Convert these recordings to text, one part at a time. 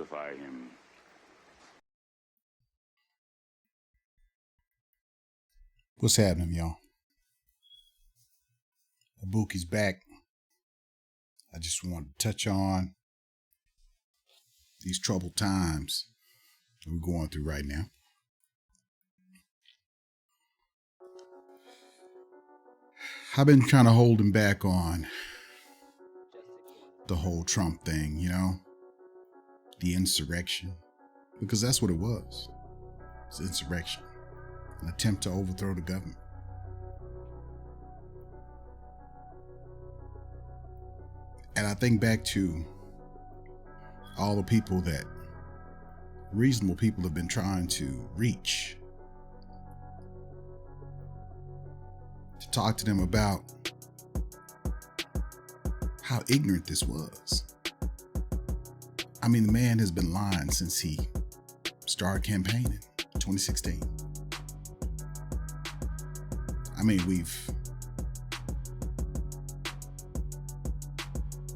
crucify him. What's happening, y'all? Abuki's back. I just wanted to touch on these troubled times that we're going through right now. I've been trying to hold him back on the whole Trump thing, the insurrection, because that's what it was. It's insurrection, an attempt to overthrow the government. And I think back to all the people that reasonable people have been trying to reach, to talk to them about how ignorant this was. I mean, the man has been lying since he started campaigning in 2016. I mean, we've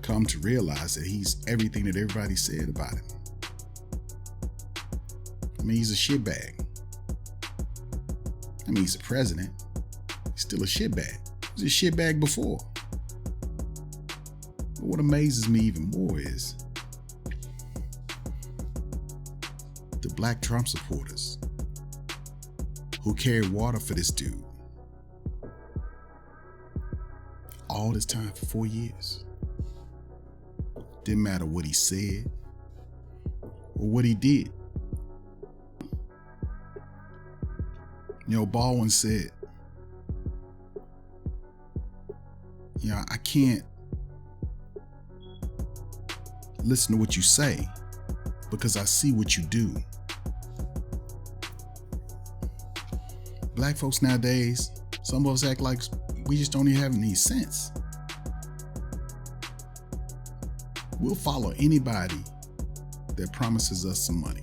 come to realize that he's everything that everybody said about him. I mean, he's a shitbag. I mean, he's a president. He's still a shitbag. He was a shitbag before. But what amazes me even more is the black Trump supporters who carried water for this dude all this time for 4 years. Didn't matter what he said or what he did. Baldwin said, I can't listen to what you say because I see what you do. Black folks nowadays, some of us act like we just don't even have any sense. We'll follow anybody that promises us some money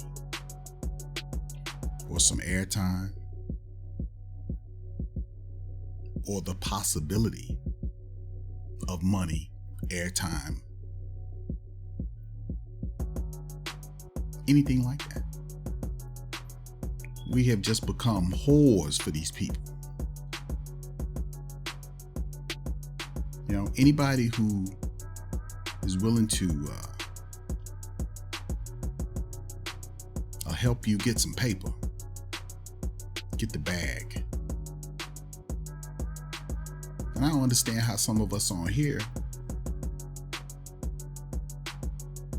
or some airtime or the possibility of money, airtime, anything like that. We have just become whores for these people. Anybody who is willing to help you get some paper, get the bag. And I don't understand how some of us on here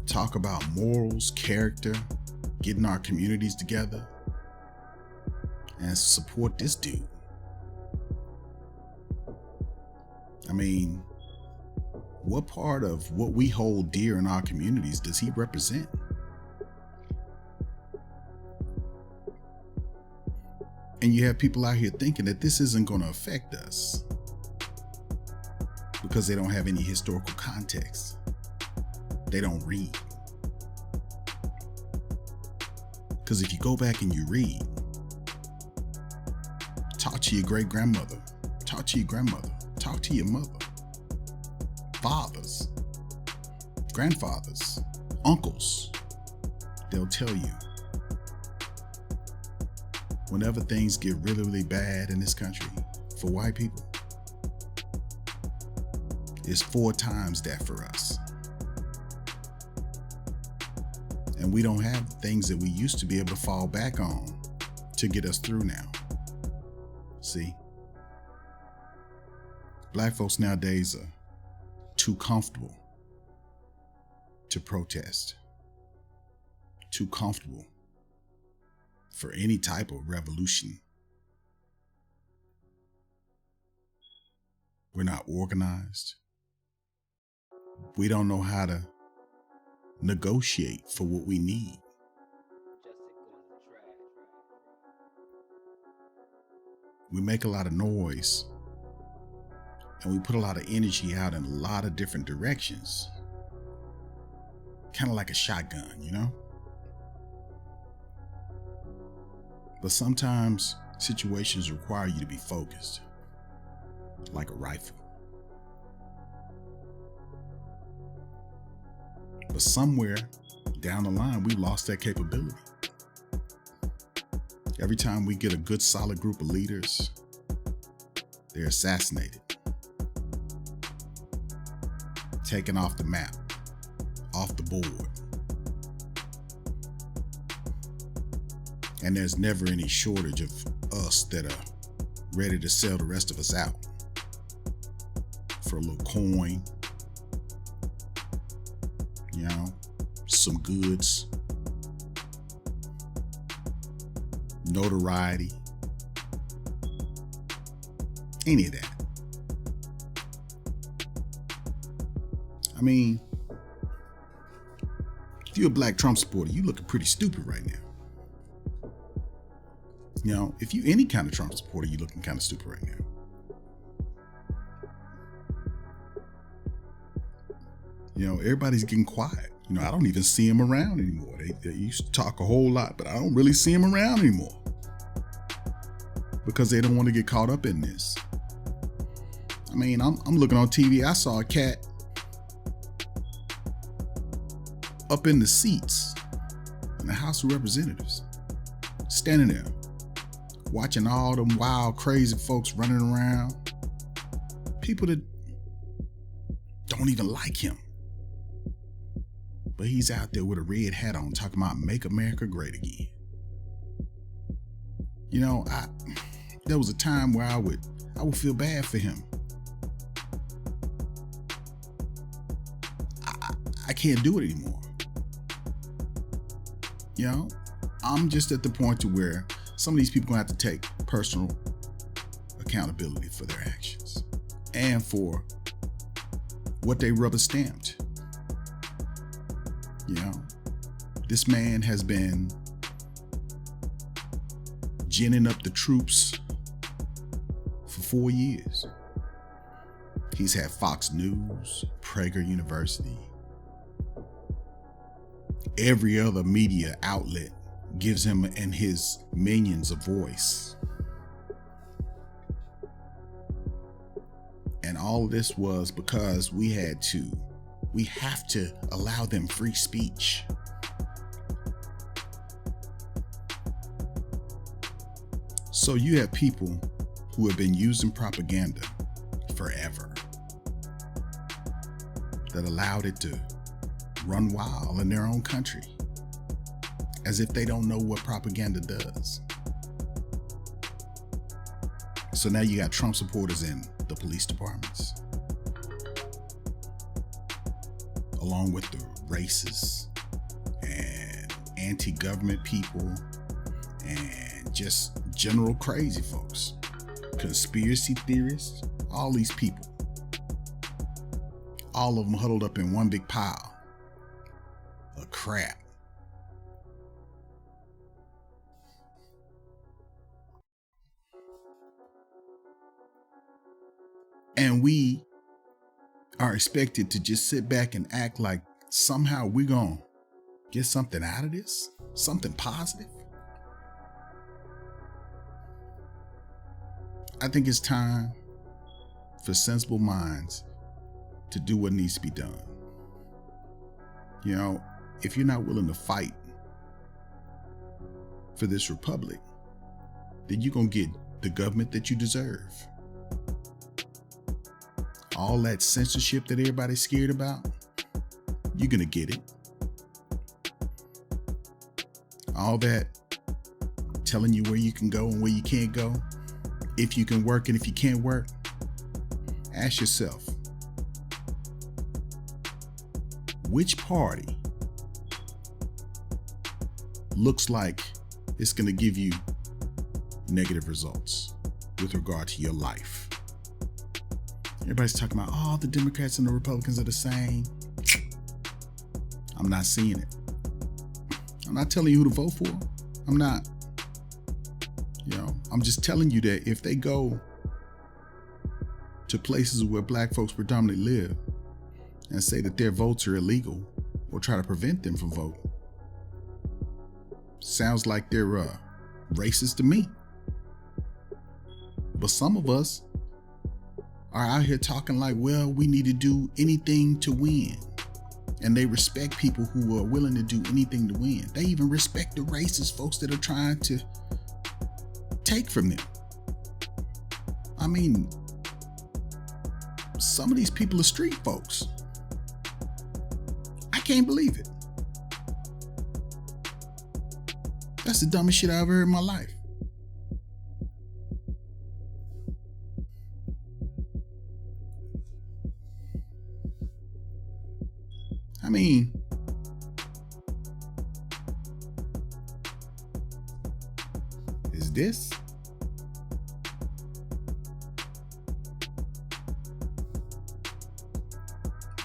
talk about morals, character, getting our communities together, and support this dude. I mean, what part of what we hold dear in our communities does he represent? And you have people out here thinking that this isn't going to affect us because they don't have any historical context. They don't read. Because if you go back and you read, talk to your great-grandmother, talk to your grandmother, talk to your mother, fathers, grandfathers, uncles, they'll tell you whenever things get really, really bad in this country for white people, it's 4 times that for us. And we don't have the things that we used to be able to fall back on to get us through now. See? Black folks nowadays are too comfortable to protest, too comfortable for any type of revolution. We're not organized. We don't know how to negotiate for what we need. We make a lot of noise and we put a lot of energy out in a lot of different directions. Kind of like a shotgun, But sometimes situations require you to be focused, like a rifle. But somewhere down the line, we lost that capability. Every time we get a good, solid group of leaders, they're assassinated, taken off the map, off the board. And there's never any shortage of us that are ready to sell the rest of us out for a little coin, some goods, notoriety, any of that. I mean, if you're a black Trump supporter, you looking pretty stupid right now. If you any kind of Trump supporter, you're looking kind of stupid right now. Everybody's getting quiet. I don't even see them around anymore. They used to talk a whole lot, but I don't really see them around anymore because they don't want to get caught up in this. I mean, I'm looking on TV. I saw a cat up in the seats in the House of Representatives, standing there, watching all them wild, crazy folks running around. People that don't even like him. But he's out there with a red hat on talking about make America great again. There was a time where I would feel bad for him. I can't do it anymore. I'm just at the point to where some of these people gonna have to take personal accountability for their actions and for what they rubber stamped. This man has been ginning up the troops for 4 years. He's had Fox News, Prager University. Every other media outlet gives him and his minions a voice. And all of this was because we have to allow them free speech. So you have people who have been using propaganda forever that allowed it to run wild in their own country as if they don't know what propaganda does. So now you got Trump supporters in the police departments, along with the racists and anti-government people and just general crazy folks, conspiracy theorists, all these people, all of them huddled up in one big pile of crap. And we are expected to just sit back and act like somehow we're gonna get something out of this, something positive. I think it's time for sensible minds to do what needs to be done. If you're not willing to fight for this republic, then you're gonna get the government that you deserve. All that censorship that everybody's scared about, you're gonna get it. All that telling you where you can go and where you can't go, if you can work and if you can't work, ask yourself, which party looks like it's gonna give you negative results with regard to your life? Everybody's talking about, the Democrats and the Republicans are the same. I'm not seeing it. I'm not telling you who to vote for. I'm not. I'm just telling you that if they go to places where black folks predominantly live and say that their votes are illegal or try to prevent them from voting, sounds like they're racist to me. But some of us are out here talking like, well, we need to do anything to win. And they respect people who are willing to do anything to win. They even respect the racist folks that are trying to take from them. I mean, some of these people are street folks. I can't believe it. That's the dumbest shit I've ever heard in my life. I mean, is this?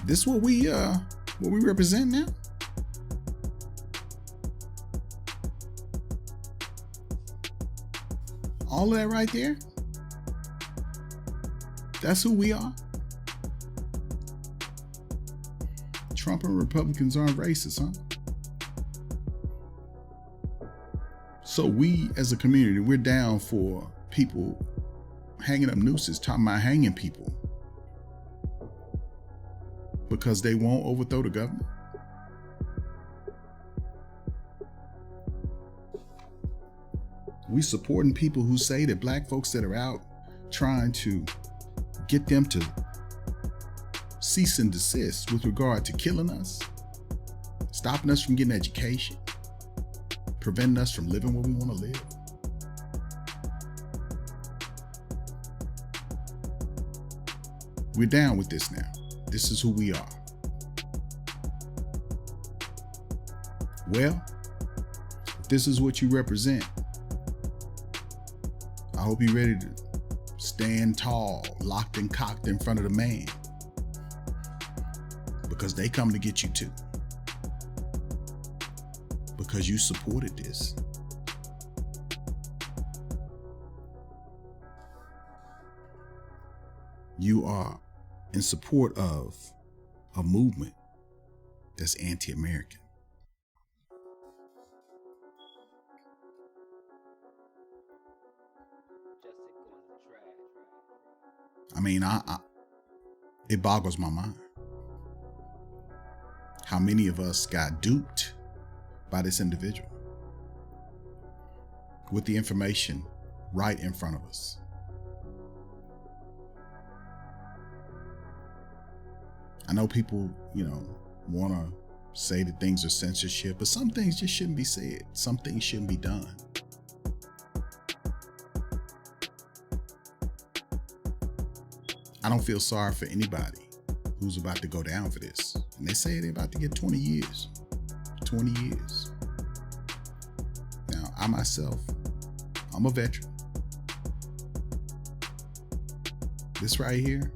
This what we represent now? All of that right there? That's who we are? Trump and Republicans aren't racist, huh? So we as a community, we're down for people hanging up nooses, talking about hanging people because they won't overthrow the government. We supporting people who say that black folks that are out trying to get them to cease and desist with regard to killing us, stopping us from getting education, preventing us from living where we want to live. We're down with this now. This is who we are. Well, if this is what you represent, I hope you're ready to stand tall, locked and cocked in front of the man, because they come to get you too. Because you supported this. You are in support of a movement that's anti-American. I mean, it boggles my mind how many of us got duped by this individual with the information right in front of us. I know people, want to say that things are censorship, but some things just shouldn't be said. Some things shouldn't be done. I don't feel sorry for anybody who's about to go down for this. And they say they're about to get 20 years. 20 years. Now, I myself, I'm a veteran. This right here,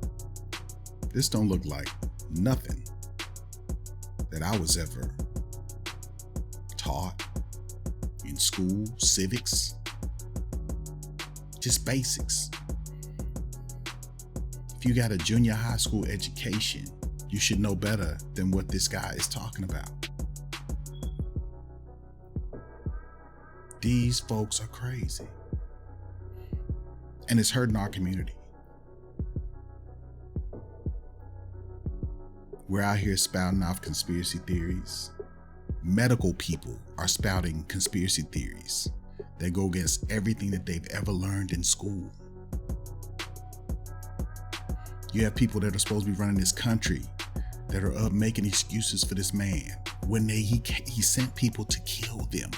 this don't look like nothing that I was ever taught in school, civics, just basics. If you got a junior high school education, you should know better than what this guy is talking about. These folks are crazy. And it's hurting our community. We're out here spouting off conspiracy theories. Medical people are spouting conspiracy theories that go against everything that they've ever learned in school. You have people that are supposed to be running this country that are up making excuses for this man when he sent people to kill them.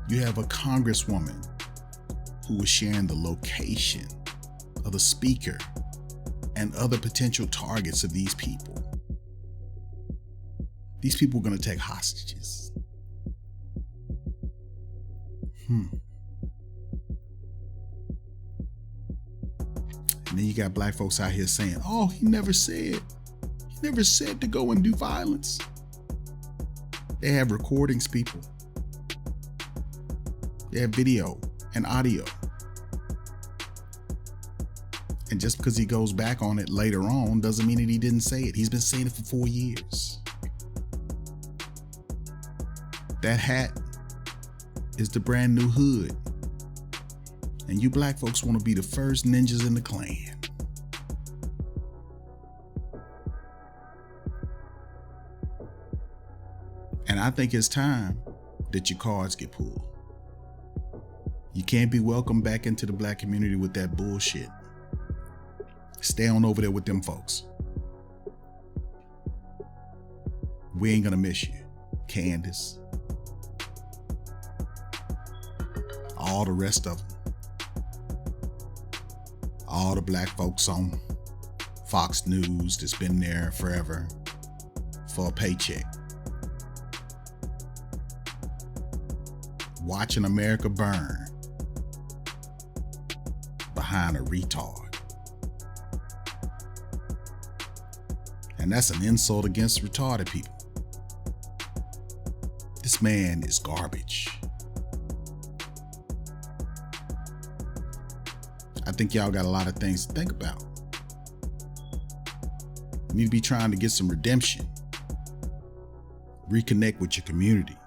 You have a congresswoman who was sharing the location of the speaker and other potential targets of these people. These people are going to take hostages. And then you got black folks out here saying, oh, he never said to go and do violence. They have recordings, people. They have video and audio. And just because he goes back on it later on doesn't mean that he didn't say it. He's been saying it for 4 years. That hat is the brand new hood. And you black folks want to be the first ninjas in the clan. I think it's time that your cards get pulled. You can't be welcomed back into the black community with that bullshit. Stay on over there with them folks. We ain't gonna miss you, Candace. All the rest of them. All the black folks on Fox News that's been there forever for a paycheck. Watching America burn behind a retard. And that's an insult against retarded people. This man is garbage. I think y'all got a lot of things to think about. You need to be trying to get some redemption. Reconnect with your community.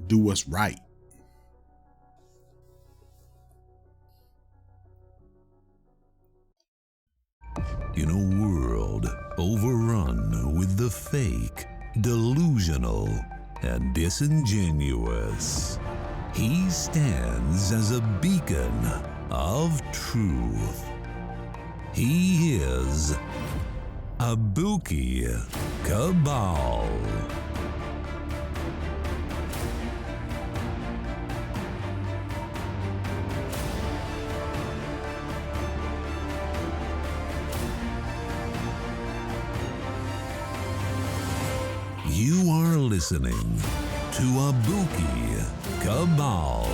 Do what's right. In a world overrun with the fake, delusional, and disingenuous, he stands as a beacon of truth. He is Abuki Cabal. You are listening to Abuki Cabal.